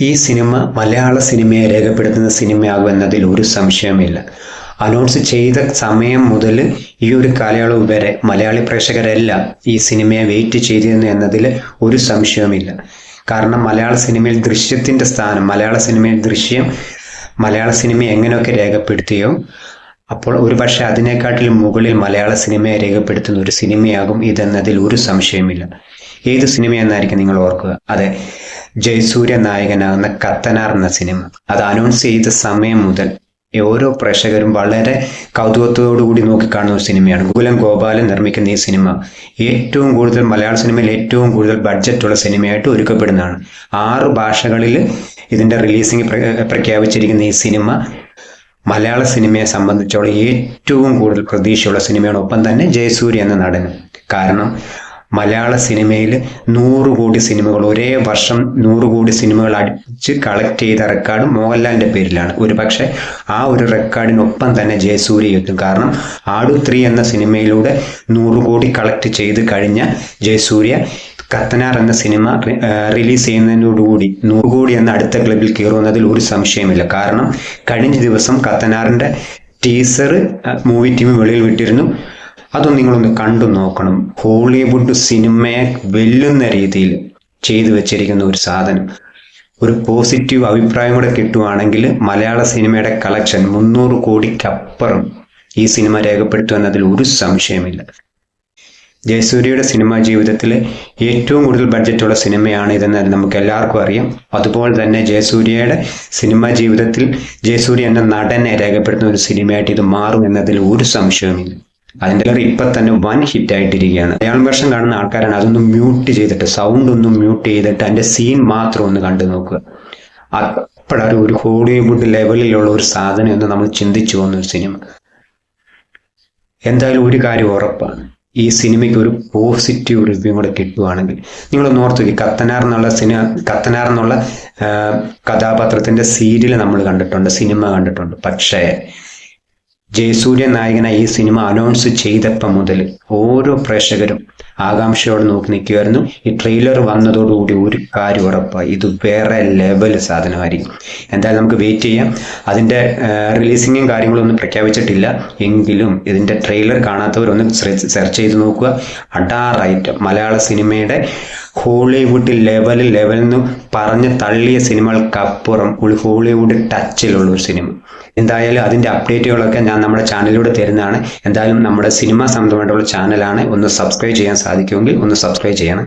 ഈ സിനിമ മലയാള സിനിമയെ രേഖപ്പെടുത്തുന്ന സിനിമയാകുമെന്നതിൽ ഒരു സംശയമില്ല. അനൗൺസ് ചെയ്ത സമയം മുതൽ ഈ ഒരു കാലയളവ് വരെ മലയാളി പ്രേക്ഷകരെല്ലാം ഈ സിനിമയെ വെയിറ്റ് ചെയ്തിരുന്നു എന്നതിൽ ഒരു സംശയവുമില്ല. കാരണം മലയാള സിനിമയിൽ ദൃശ്യത്തിൻ്റെ സ്ഥാനം, മലയാള സിനിമയിൽ ദൃശ്യം മലയാള സിനിമയെ എങ്ങനെയൊക്കെ രേഖപ്പെടുത്തിയോ അപ്പോൾ ഒരുപക്ഷെ അതിനേക്കാട്ടിലും മുകളിൽ മലയാള സിനിമയെ രേഖപ്പെടുത്തുന്ന ഒരു സിനിമയാകും ഇതെന്നതിൽ ഒരു സംശയമില്ല. ഏത് സിനിമയെന്നായിരിക്കും നിങ്ങൾ ഓർക്കുക? അതെ, ജയസൂര്യ നായകനാകുന്ന കത്തനാർ എന്ന സിനിമ. അത് അനൗൺസ് ചെയ്ത സമയം മുതൽ ഓരോ പ്രേക്ഷകരും വളരെ കൗതുകത്തോടുകൂടി നോക്കിക്കാണുന്ന ഒരു സിനിമയാണ്. ഗോകുലം ഗോപാലൻ നിർമ്മിക്കുന്ന ഈ സിനിമ ഏറ്റവും കൂടുതൽ മലയാള സിനിമയിൽ ഏറ്റവും കൂടുതൽ ബഡ്ജറ്റുള്ള സിനിമയായിട്ട് ഒരുക്കപ്പെടുന്നതാണ്. 6 ഭാഷകളിൽ ഇതിൻ്റെ റിലീസിങ് പ്രഖ്യാപിച്ചിരിക്കുന്ന ഈ സിനിമ മലയാള സിനിമയെ സംബന്ധിച്ചോളം ഏറ്റവും കൂടുതൽ പ്രതീക്ഷയുള്ള സിനിമയാണ്. ഒപ്പം തന്നെ ജയസൂര്യ എന്ന നടനും. കാരണം മലയാള സിനിമയിൽ 100 കോടി സിനിമകൾ, ഒരേ വർഷം 100 കോടി സിനിമകൾ അടിച്ച് കളക്ട് ചെയ്ത റെക്കോർഡ് മോഹൻലാലിൻ്റെ പേരിലാണ്. ഒരു പക്ഷേ ആ ഒരു റെക്കോർഡിനൊപ്പം തന്നെ ജയസൂര്യ എത്തും. കാരണം ആടു 3 എന്ന സിനിമയിലൂടെ 100 കോടി കളക്ട് ചെയ്ത് കഴിഞ്ഞ ജയസൂര്യ കത്തനാർ എന്ന സിനിമ റിലീസ് ചെയ്യുന്നതിനോടുകൂടി 100 കോടി എന്ന അടുത്ത ക്ലബിൽ കയറുന്നതിൽ ഒരു സംശയമില്ല. കാരണം കഴിഞ്ഞ ദിവസം കത്തനാറിൻ്റെ ടീസർ മൂവി ടീം വെളിയിൽ വിട്ടിരുന്നു. അതും നിങ്ങളൊന്ന് കണ്ടു നോക്കണം. ഹോളിവുഡ് സിനിമയെ വെല്ലുന്ന രീതിയിൽ ചെയ്തു വെച്ചിരിക്കുന്ന ഒരു സാധനം. ഒരു പോസിറ്റീവ് അഭിപ്രായം കൂടെ കിട്ടുവാണെങ്കിൽ മലയാള സിനിമയുടെ കളക്ഷൻ 300 കോടിക്കപ്പുറം ഈ സിനിമ രേഖപ്പെടുത്തുമെന്നതിൽ ഒരു സംശയമില്ല. ജയസൂര്യയുടെ സിനിമാ ജീവിതത്തിലെ ഏറ്റവും കൂടുതൽ ബഡ്ജറ്റുള്ള സിനിമയാണ് ഇതെന്ന് നമുക്ക് എല്ലാവർക്കും അറിയാം. അതുപോലെ തന്നെ ജയസൂര്യയുടെ സിനിമാ ജീവിതത്തിൽ ജയസൂര്യ എന്ന നടനെ രേഖപ്പെടുത്തുന്ന ഒരു സിനിമയായിട്ട് ഇത് മാറും എന്നതിൽ ഒരു സംശയവുമില്ല. അതിൻ്റെ ഇപ്പം തന്നെ വൻ ഹിറ്റായിട്ടിരിക്കുകയാണ്. മലയാളം വേർഷൻ കാണുന്ന ആൾക്കാരാണ് അതൊന്ന് മ്യൂട്ട് ചെയ്തിട്ട്, സൗണ്ട് ഒന്നും മ്യൂട്ട് ചെയ്തിട്ട് അതിൻ്റെ സീൻ മാത്രം ഒന്ന് കണ്ടു നോക്കുക. അപ്പോഴൊരു ഒരു ഹോളിവുഡ് ലെവലിലുള്ള ഒരു സാധനം എന്ന് നമ്മൾ ചിന്തിച്ചു പോകുന്ന ഒരു സിനിമ. എന്തായാലും ഒരു കാര്യം ഉറപ്പാണ്, ഈ സിനിമയ്ക്ക് ഒരു പോസിറ്റീവ് റിവ്യൂ കൂടെ കിട്ടുവാണെങ്കിൽ നിങ്ങളൊന്ന് ഓർത്ത് കത്തനാർ എന്നുള്ള കഥാപാത്രത്തിൻ്റെ സീരിയൽ നമ്മൾ കണ്ടിട്ടുണ്ട്, സിനിമ കണ്ടിട്ടുണ്ട്. പക്ഷേ ജയസൂര്യ നായകനായി ഈ സിനിമ അനൗൺസ് ചെയ്തപ്പം മുതൽ ഓരോ പ്രേക്ഷകരും ആകാംക്ഷയോടെ നോക്കി നിൽക്കുമായിരുന്നു. ഈ ട്രെയിലർ വന്നതോടുകൂടി ഒരു കാര്യം ഉറപ്പായി, ഇത് വേറെ ലെവൽ സാധനമായിരിക്കും. എന്തായാലും നമുക്ക് വെയിറ്റ് ചെയ്യാം. അതിൻ്റെ റിലീസിങ്ങും കാര്യങ്ങളൊന്നും പ്രഖ്യാപിച്ചിട്ടില്ല എങ്കിലും ഇതിൻ്റെ ട്രെയിലർ കാണാത്തവരൊന്ന് സെർച്ച് ചെയ്ത് നോക്കുക. അടാറായിട്ട് മലയാള സിനിമയുടെ ഹോളിവുഡ് ലെവലിൽ നിന്ന് പറഞ്ഞ് തള്ളിയ സിനിമകൾക്കപ്പുറം ഹോളിവുഡ് ടച്ചിലുള്ള ഒരു സിനിമ. എന്തായാലും അതിൻ്റെ അപ്ഡേറ്റുകളൊക്കെ ഞാൻ നമ്മുടെ ചാനലിലൂടെ തരുന്നതാണ്. എന്തായാലും നമ്മുടെ സിനിമ സംബന്ധമായിട്ടുള്ള ചാനലാണ്. ഒന്ന് സബ്സ്ക്രൈബ് ചെയ്യാൻ സാധിക്കുമെങ്കിൽ ഒന്ന് സബ്സ്ക്രൈബ് ചെയ്യണം.